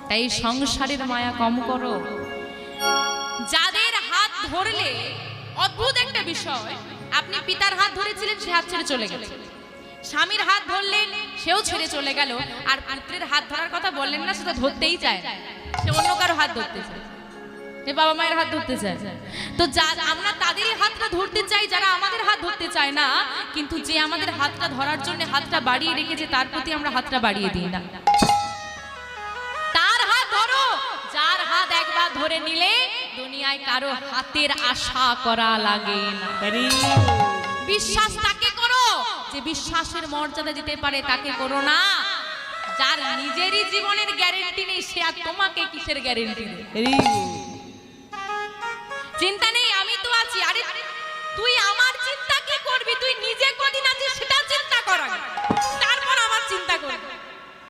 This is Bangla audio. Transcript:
তাই সংসারের মায়া কম করো। যাদের হাত ধরলে অদ্ভুত একটা বিষয়, আপনি পিতার হাত ধরেছিলেন, সে হাত ছেড়ে চলে গেল, স্বামীর হাত ধরলেন, সেও ছেড়ে চলে গেল, আর পুত্রের হাত ধরার কথা বললেন না, সেটা ধরতেই চায় না, সে অন্য কারো হাত ধরতে চায়, যে বাবা মায়ের হাত ধরতে চায়। তো আমরা তাদেরই হাতটা ধরতে চাই যারা আমাদের হাত ধরতে চায় না, কিন্তু যে আমাদের হাতটা ধরার জন্য হাতটা বাড়িয়ে রেখেছে তার প্রতি আমরা হাতটা বাড়িয়ে দিই না। তার হাত ধরো, যার হাত একবার ধরে নিলে দুনিয়ায় কারো হাতের আশা করা লাগে না। বিশ্বাস তাকে করো যে বিশ্বাসের মর্যাদা দিতে পারে, তাকে করো না। যার নিজেরই জীবনের গ্যারেন্টি নেই, সে আর তোমাকে কিসের গ্যারেন্টি দেবে? চিন্তা নেই